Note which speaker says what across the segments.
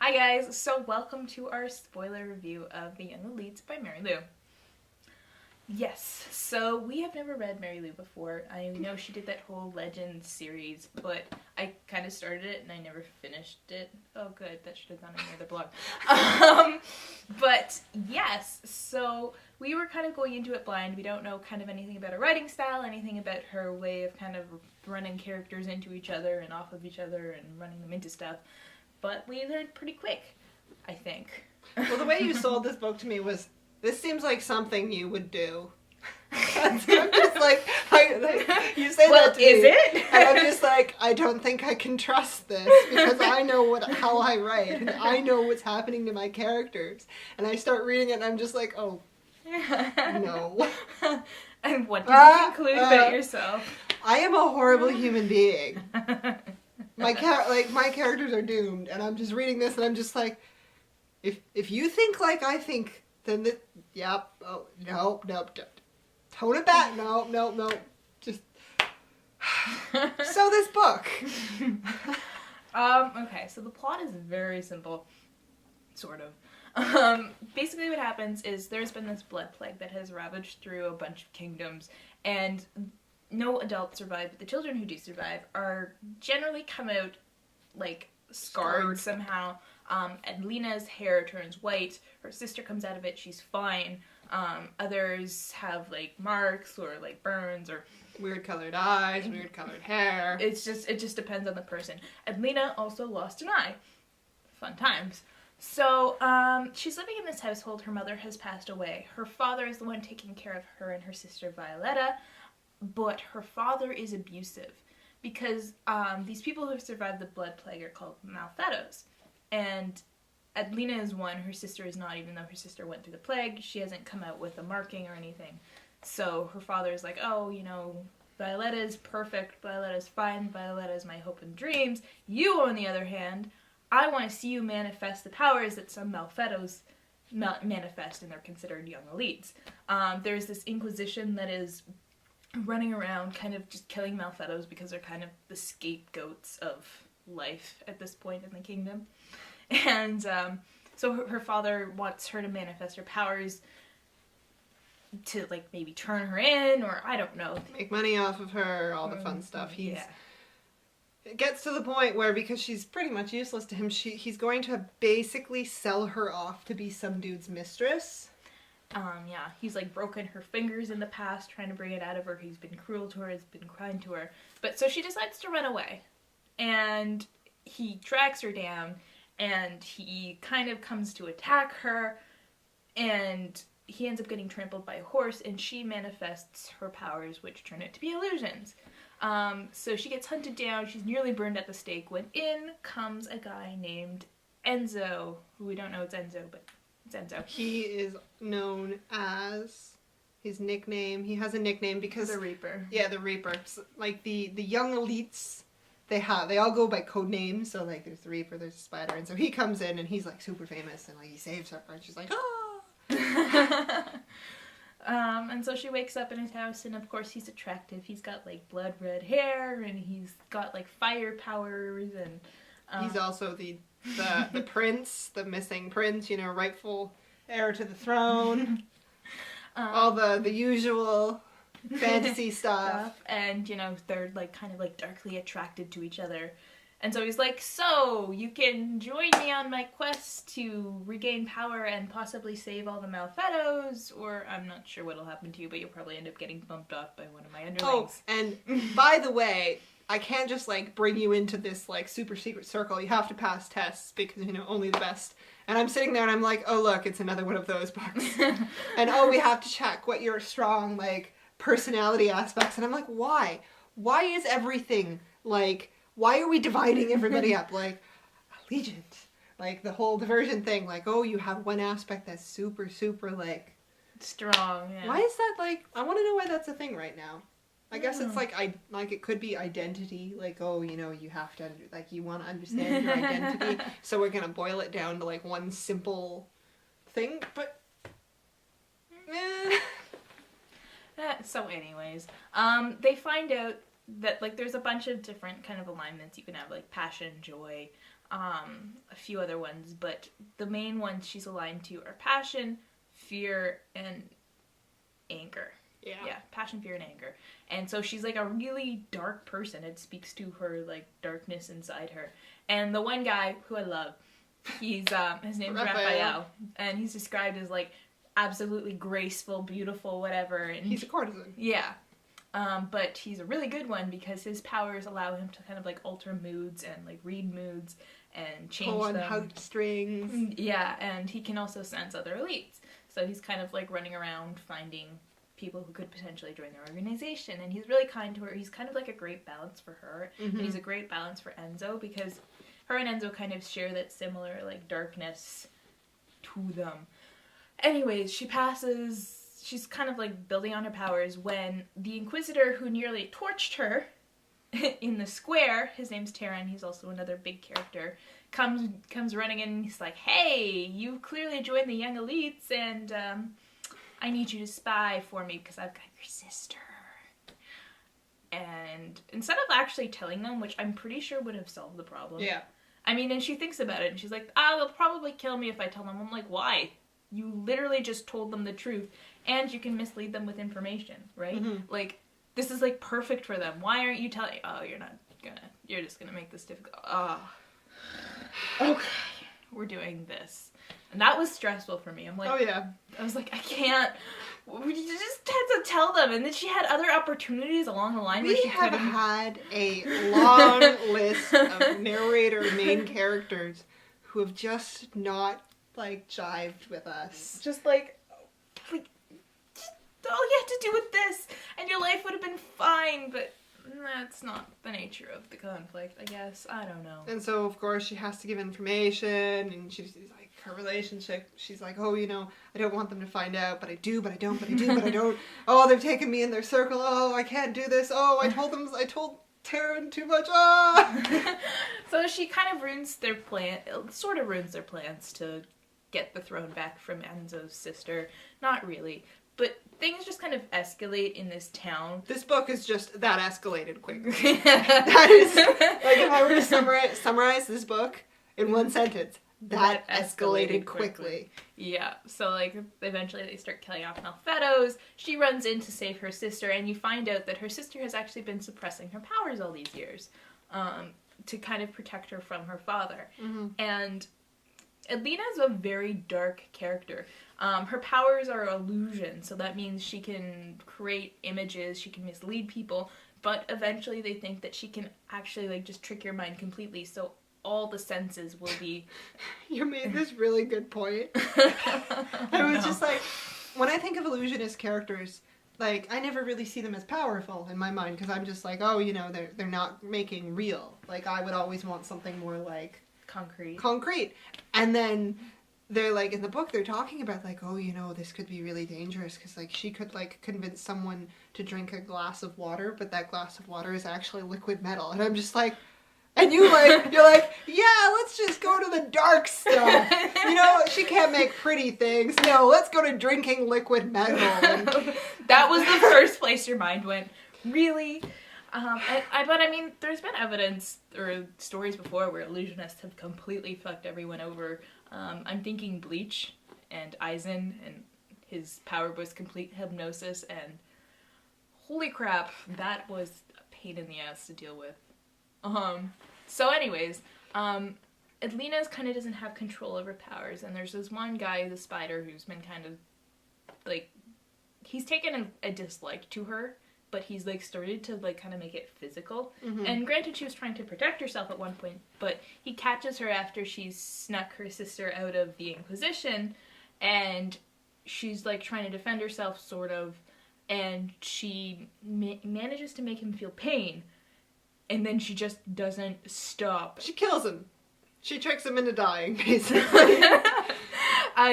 Speaker 1: Hi guys, so welcome to our spoiler review of The Young Elites by Mary Lou. Yes, so we have never read Mary Lou before. I know she did that whole Legend series, but I kind of started it and I never finished it. Oh good, that should have gone in the other blog. But yes, so we were kind of going into it blind. We don't know kind of anything about her writing style, anything about her way of kind of running characters into each other and off of each other and running them into stuff. But we learned pretty quick, I think.
Speaker 2: Well, the way you sold this book to me was, this seems like something you would do. I'm just like, you say
Speaker 1: well,
Speaker 2: that to
Speaker 1: is
Speaker 2: me,
Speaker 1: it?
Speaker 2: and I'm just like, I don't think I can trust this because I know how I write and I know what's happening to my characters. And I start reading it and I'm just like, oh, no.
Speaker 1: And what did you conclude about yourself?
Speaker 2: I am a horrible human being. My characters are doomed, and I'm just reading this and I'm just like, if you think like I think, then yep, oh, nope, tone it back, no, just, so this book.
Speaker 1: Okay, so the plot is very simple, sort of. Basically what happens is there's been this blood plague that has ravaged through a bunch of kingdoms, and no adults survive, but the children who do survive are generally come out, like, scarred somehow. Adlena's hair turns white, her sister comes out of it, she's fine. Others have, like, marks or, like, burns or
Speaker 2: weird colored eyes, weird colored hair.
Speaker 1: It just depends on the person. Adlena also lost an eye. Fun times. So, she's living in this household. Her mother has passed away. Her father is the one taking care of her and her sister Violetta, but her father is abusive because these people who have survived the blood plague are called Malfettos. And Adlena is one, her sister is not, even though her sister went through the plague. She hasn't come out with a marking or anything. So her father is like, oh, you know, Violetta is perfect, Violetta is fine, Violetta is my hope and dreams. You, on the other hand, I want to see you manifest the powers that some Malfettos manifest, and they're considered young elites. There's this Inquisition that is running around kind of just killing Malfettos because they're kind of the scapegoats of life at this point in the kingdom. And so her father wants her to manifest her powers to, like, maybe turn her in, or I don't know.
Speaker 2: Make money off of her, all the fun stuff. It gets to the point where, because she's pretty much useless to him, he's going to basically sell her off to be some dude's mistress.
Speaker 1: Yeah, he's like broken her fingers in the past, trying to bring it out of her. He's been cruel to her, he's been kind to her. But so she decides to run away. And he tracks her down, and he kind of comes to attack her, and he ends up getting trampled by a horse, and she manifests her powers, which turn out to be illusions. So she gets hunted down, she's nearly burned at the stake, when in comes a guy named Enzo, who we don't know it's Enzo, but it's Enzo.
Speaker 2: He is known as, his nickname, he has a nickname because...
Speaker 1: The Reaper.
Speaker 2: Yeah, the Reaper. Like, the young elites, they all go by code names, so, like, there's the Reaper, there's the Spider, and so he comes in, and he's, like, super famous, and, like, he saves her, and she's like, ah!
Speaker 1: And so she wakes up in his house, and of course he's attractive. He's got, like, blood red hair, and he's got, like, fire powers, and...
Speaker 2: he's also the prince, the missing prince, you know, rightful heir to the throne. All the usual fantasy stuff.
Speaker 1: And, you know, they're, like, kind of, like, darkly attracted to each other. And so he's like, so, you can join me on my quest to regain power and possibly save all the Malfettos, or I'm not sure what'll happen to you, but you'll probably end up getting bumped off by one of my underlings.
Speaker 2: Oh, and by the way, I can't just, like, bring you into this, like, super secret circle. You have to pass tests because, you know, only the best. And I'm sitting there and I'm like, oh, look, it's another one of those books. And, oh, we have to check what your strong, like, personality aspects. And I'm like, why? Why is everything, like... Why are we dividing everybody up? Like, Allegiant. Like, the whole diversion thing. Like, oh, you have one aspect that's super, super, like...
Speaker 1: strong, yeah.
Speaker 2: Why is that, like... I want to know why that's a thing right now. I guess it's, like, it could be identity. Like, oh, you know, you have to... Like, you want to understand your identity. So we're gonna boil it down to, like, one simple thing. But...
Speaker 1: So anyways, they find out that, like, there's a bunch of different kind of alignments you can have, like passion, joy, a few other ones, but the main ones she's aligned to are passion, fear, and anger. Yeah, passion, fear, and anger. And so she's like a really dark person. It speaks to her like darkness inside her. And the one guy who I love, he's his name's Raphael, and he's described as like absolutely graceful, beautiful, whatever. And
Speaker 2: he's a courtesan.
Speaker 1: Yeah. But he's a really good one because his powers allow him to kind of like alter moods and like read moods and change
Speaker 2: pull on
Speaker 1: them.
Speaker 2: heartstrings.
Speaker 1: Yeah, and he can also sense other elites. So he's kind of like running around finding people who could potentially join their organization, and he's really kind to her. He's kind of like a great balance for her, and he's a great balance for Enzo because her and Enzo kind of share that similar like darkness to them. Anyways, she's kind of like building on her powers when the Inquisitor who nearly torched her in the square, his name's Terran, he's also another big character, comes running in and he's like, hey, you clearly joined the Young Elites, and I need you to spy for me because I've got your sister. And instead of actually telling them, which I'm pretty sure would have solved the problem.
Speaker 2: Yeah.
Speaker 1: I mean, and she thinks about it and she's like, they'll probably kill me if I tell them. I'm like, why? You literally just told them the truth, and you can mislead them with information, right? Like, this is like perfect for them. Why aren't you telling? Oh, you're just gonna make this difficult. Oh. Okay. We're doing this. And that was stressful for me. I'm like,
Speaker 2: oh yeah.
Speaker 1: I was like, I can't. We just had to tell them. And then she had other opportunities along the line where she could have
Speaker 2: had a long list of narrator main characters who have just not like jived with us.
Speaker 1: Just like all you had to do with this, and your life would have been fine, but that's not the nature of the conflict, I guess. I don't know.
Speaker 2: And so, of course, she has to give information, and she's like, her relationship, she's like, oh, I don't want them to find out, but I do, but I don't, but I do, but I don't. Oh, they've taken me in their circle. Oh, I can't do this. Oh, I told Taryn too much. Oh!
Speaker 1: So she kind of ruins their plans to get the throne back from Enzo's sister. Not really. But things just kind of escalate in this town.
Speaker 2: This book is just that escalated quickly. That is, like, if I were to summarize this book in one sentence, that escalated quickly.
Speaker 1: Yeah, so, like, eventually they start killing off Malfettos. She runs in to save her sister, and you find out that her sister has actually been suppressing her powers all these years to kind of protect her from her father. And Edlena's a very dark character. Her powers are illusion, so that means she can create images, she can mislead people, but eventually they think that she can actually, like, just trick your mind completely, so all the senses will be...
Speaker 2: You made this really good point. I was just like, when I think of illusionist characters, like, I never really see them as powerful in my mind, because I'm just like, oh, they're not making real. Like, I would always want something more, like... Concrete. And then... They're, like, in the book, they're talking about, like, oh, this could be really dangerous, because, like, she could, like, convince someone to drink a glass of water, but that glass of water is actually liquid metal. And I'm just like, and you're like, yeah, let's just go to the dark stuff. She can't make pretty things. No, let's go to drinking liquid metal.
Speaker 1: That was the first place your mind went. Really? But I mean, there's been evidence or stories before where illusionists have completely fucked everyone over. I'm thinking Bleach and Aizen, and his power was complete hypnosis, and holy crap, that was a pain in the ass to deal with. So anyways, Edlena's kind of doesn't have control over powers, and there's this one guy, the spider, who's been kind of, like, he's taken a dislike to her, but he's, like, started to, like, kind of make it physical. And granted, she was trying to protect herself at one point, but he catches her after she's snuck her sister out of the Inquisition, and she's, like, trying to defend herself, sort of, and she manages to make him feel pain, and then she just doesn't stop.
Speaker 2: She kills him. She tricks him into dying, basically.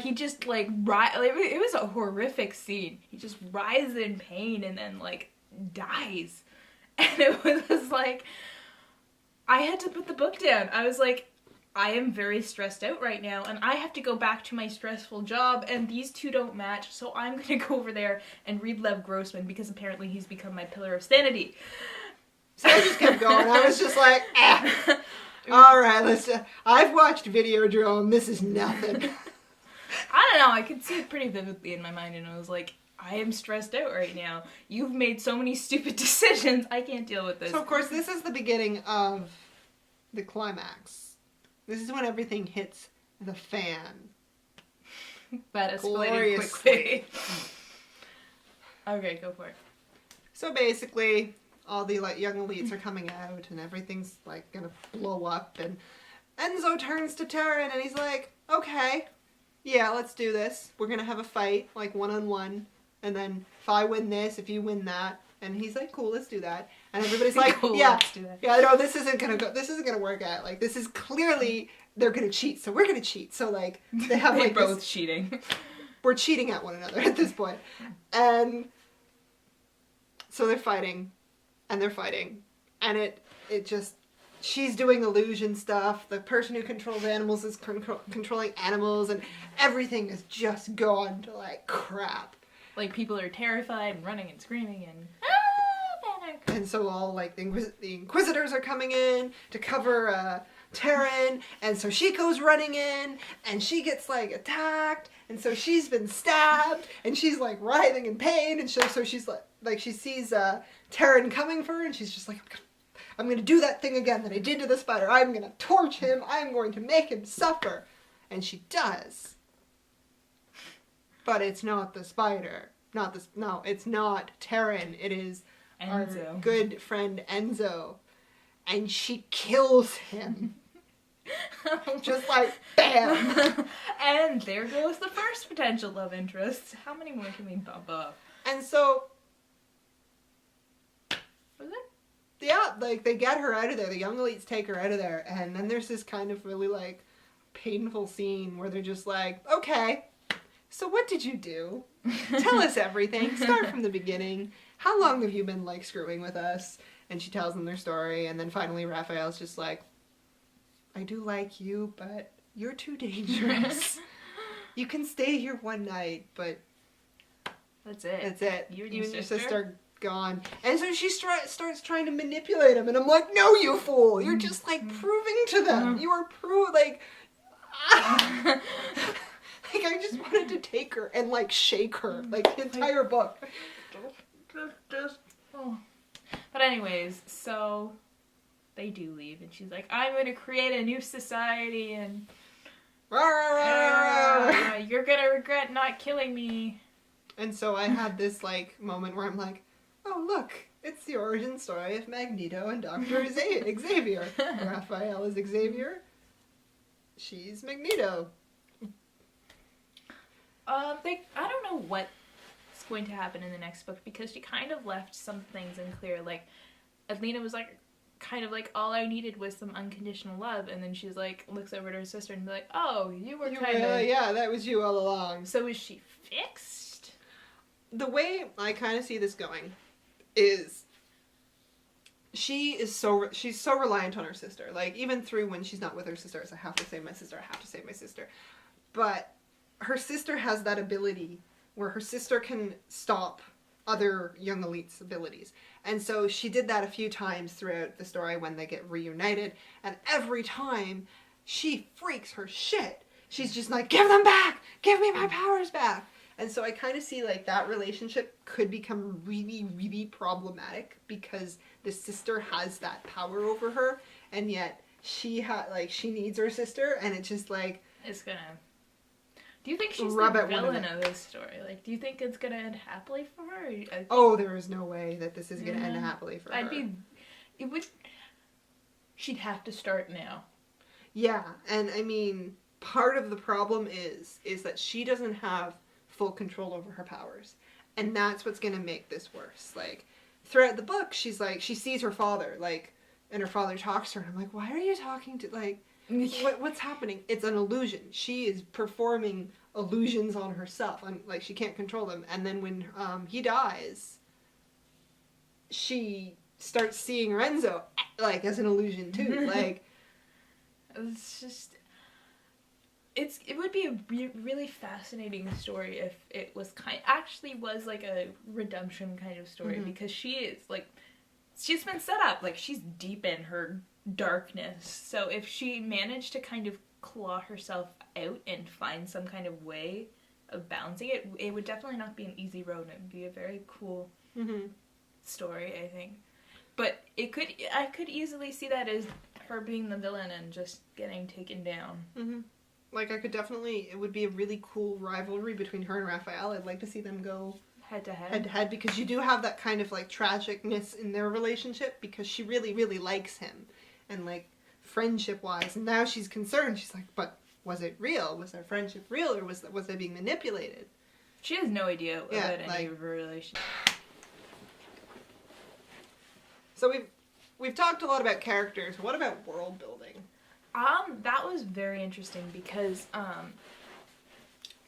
Speaker 1: He just, like, it was a horrific scene. He just writhes in pain and then, like, dies. And it was like, I had to put the book down. I was like, I am very stressed out right now, and I have to go back to my stressful job, and these two don't match, so I'm gonna go over there and read Lev Grossman, because apparently he's become my pillar of sanity.
Speaker 2: So I just kept going. I was just like, All right, I've watched Videodrome. This is nothing.
Speaker 1: I don't know. I could see it pretty vividly in my mind, and I was like, I am stressed out right now. You've made so many stupid decisions. I can't deal with this.
Speaker 2: So, of course, this is the beginning of the climax. This is when everything hits the fan.
Speaker 1: That escalated quickly. Okay, go for it.
Speaker 2: So basically, all the young elites are coming out, and everything's gonna blow up. And Enzo turns to Taryn, and he's like, "Okay, yeah, let's do this. We're gonna have a fight, 1-on-1, and then if I win this, if you win that." And he's like, "Cool, let's do that." And everybody's like,
Speaker 1: cool,
Speaker 2: "Yeah,
Speaker 1: let's do that.
Speaker 2: yeah, no, this isn't gonna work out. This is clearly they're gonna cheat, so we're gonna cheat." So they have
Speaker 1: They're both
Speaker 2: this,
Speaker 1: cheating.
Speaker 2: we're cheating at one another at this point, and so they're fighting, and it just. She's doing illusion stuff. The person who controls animals is controlling animals, and everything is just gone to crap.
Speaker 1: People are terrified and running and screaming and panic.
Speaker 2: And so all the Inquisitors are coming in to cover Taryn, and so she goes running in, and she gets attacked, and so she's been stabbed, and she's writhing in pain, and so she's she sees Taryn coming for her, and she's just I'm going to do that thing again that I did to the spider. I'm going to torch him. I'm going to make him suffer. And she does. But it's not the spider. No, it's not Taryn. It is
Speaker 1: Enzo.
Speaker 2: Our good friend Enzo. And she kills him. Just bam.
Speaker 1: And there goes the first potential love interest. How many more can we bump up?
Speaker 2: And so...
Speaker 1: Was it?
Speaker 2: Yeah, they get her out of there. The young elites take her out of there. And then there's this kind of really, painful scene where they're just okay, so what did you do? Tell us everything. Start from the beginning. How long have you been, screwing with us? And she tells them their story. And then finally Raphael's just I do like you, but you're too dangerous. You can stay here one night, but...
Speaker 1: That's it.
Speaker 2: That's it.
Speaker 1: You and
Speaker 2: your sister gone. And so she starts trying to manipulate him, and I'm like, no, you fool! You're just proving to them. You are I just wanted to take her and shake her the entire book.
Speaker 1: Oh. But anyways, so they do leave, and she's like, I'm going to create a new society, and you're gonna regret not killing me.
Speaker 2: And so I had this moment where I'm like, oh, look, it's the origin story of Magneto and Dr. Xavier. Raphael is Xavier. She's Magneto.
Speaker 1: I don't know what's going to happen in the next book, because she kind of left some things unclear. Adelina was all I needed was some unconditional love, and then she's looks over at her sister and be like, oh, you were kind of...
Speaker 2: Yeah, that was you all along.
Speaker 1: So is she fixed?
Speaker 2: The way I kind of see this going is she's so reliant on her sister. Even through when she's not with her sister, it's I have to save my sister, I have to save my sister. But her sister has that ability where her sister can stop other young elites' abilities. And so she did that a few times throughout the story when they get reunited, and every time she freaks her shit. She's just give them back! Give me my powers back! And so I kind of see that relationship could become really, really problematic because the sister has that power over her, and yet she she needs her sister, and it's just
Speaker 1: it's gonna... Do you think she's
Speaker 2: rub
Speaker 1: the
Speaker 2: at one
Speaker 1: villain of this story? Do you think it's gonna end happily for her?
Speaker 2: Oh, there is no way that this is gonna end happily for her.
Speaker 1: She'd have to start now.
Speaker 2: Yeah, and I mean, part of the problem is that she doesn't have full control over her powers, and that's what's gonna make this worse. Throughout the book, she's she sees her father, and her father talks to her, and I'm like, why are you talking to, what's happening? It's an illusion. She is performing illusions on herself, and she can't control them. And then when he dies, she starts seeing Renzo as an illusion too.
Speaker 1: It's just... It would be a really fascinating story if it was actually was a redemption kind of story, because she is she's been set up, she's deep in her darkness. So if she managed to kind of claw herself out and find some kind of way of balancing it, it would definitely not be an easy road, and it would be a very cool story, I think. But I could easily see that as her being the villain and just getting taken down.
Speaker 2: Like, I could definitely, it would be a really cool rivalry between her and Raphael. I'd like to see them go
Speaker 1: head to
Speaker 2: head, because you do have that kind of, like, tragicness in their relationship, because she really, really likes him, and, like, friendship-wise, and now she's concerned. She's like, but was it real? Was their friendship real, or was they being manipulated?
Speaker 1: She has no idea about any of her relationship.
Speaker 2: So we've talked a lot about characters. What about world building?
Speaker 1: That was very interesting because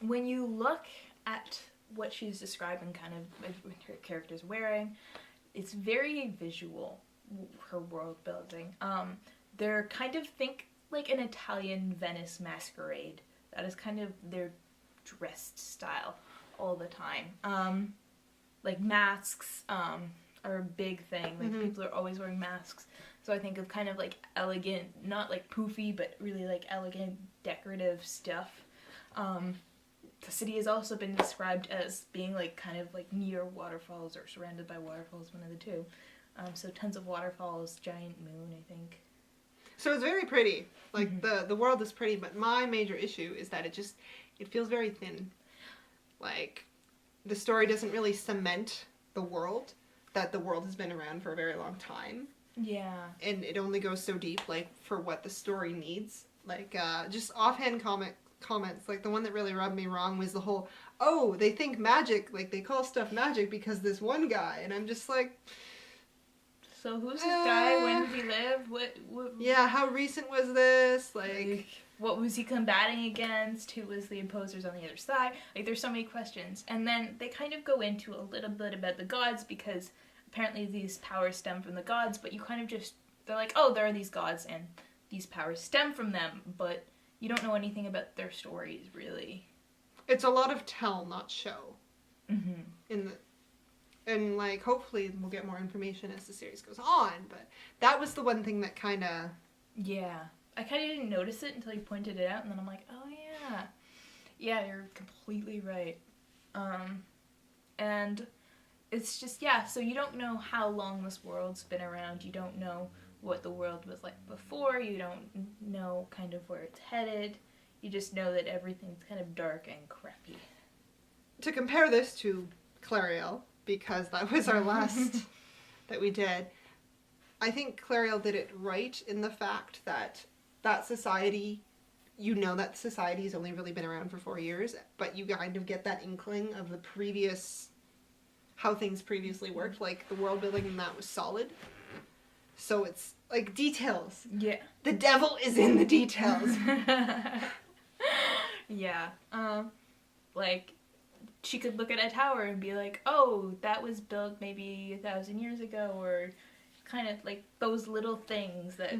Speaker 1: when you look at what she's describing, kind of what her character's wearing, it's very visual, her world building. They're kind of, think like an Italian Venice masquerade. That is kind of their dressed style all the time. Like masks are a big thing. Like people are always wearing masks. So I think of kind of like elegant, not like poofy, but really like elegant, decorative stuff. The city has also been described as being like kind of like near waterfalls or surrounded by waterfalls, one of the two. So tons of waterfalls, giant moon, I think. So
Speaker 2: it's very pretty. Like the world is pretty, but my major issue is that it feels very thin. Like the story doesn't really cement the world, that the world has been around for a very long time.
Speaker 1: Yeah.
Speaker 2: And it only goes so deep, like, for what the story needs. Like, just offhand comments, like, the one that really rubbed me wrong was the whole, oh, they think magic, like, they call stuff magic because this one guy, and I'm just like...
Speaker 1: So who's this guy? When did he live? What?
Speaker 2: Yeah, how recent was this? Like...
Speaker 1: What was he combating against? Who was the opposers on the other side? Like, there's so many questions. And then they kind of go into a little bit about the gods, because apparently these powers stem from the gods, but you kind of just, they're like, oh, there are these gods, and these powers stem from them, but you don't know anything about their stories, really.
Speaker 2: It's a lot of tell, not show. And, like, hopefully we'll get more information as the series goes on, but that was the one thing that kind of...
Speaker 1: Yeah. I kind of didn't notice it until you pointed it out, and then I'm like, oh yeah. Yeah, you're completely right. And it's just, yeah, so you don't know how long this world's been around. You don't know what the world was like before. You don't know kind of where it's headed. You just know that everything's kind of dark and crappy.
Speaker 2: To compare this to Clariel, because that was our last that we did, I think Clariel did it right in the fact that society, you know that society's only really been around for 4 years, but you kind of get that inkling of the previous, how things previously worked, like the world building in that was solid. So it's like details.
Speaker 1: Yeah.
Speaker 2: The devil is in the details.
Speaker 1: Yeah. Like, she could look at a tower and be like, oh, that was built maybe 1,000 years ago, or kind of like those little things that...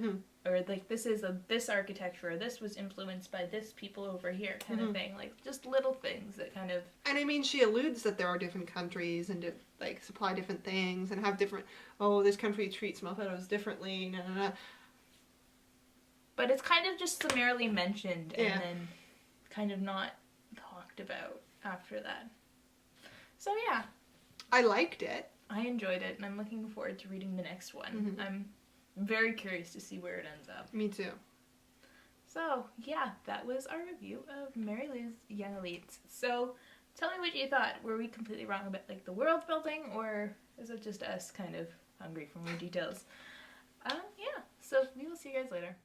Speaker 1: Or, like, this is this architecture, or this was influenced by this people over here, kind of thing. Like, just little things that kind of...
Speaker 2: And, I mean, she alludes that there are different countries and, like, supply different things and have different... Oh, this country treats Malfetos differently,
Speaker 1: But it's kind of just summarily mentioned and then kind of not talked about after that. So, yeah.
Speaker 2: I liked it.
Speaker 1: I enjoyed it, and I'm looking forward to reading the next one. I'm very curious to see where it ends up.
Speaker 2: Me too.
Speaker 1: So, yeah, that was our review of Mary Lou's Young Elites. So, tell me what you thought. Were we completely wrong about, like, the world building, or is it just us kind of hungry for more details? Yeah, so we will see you guys later.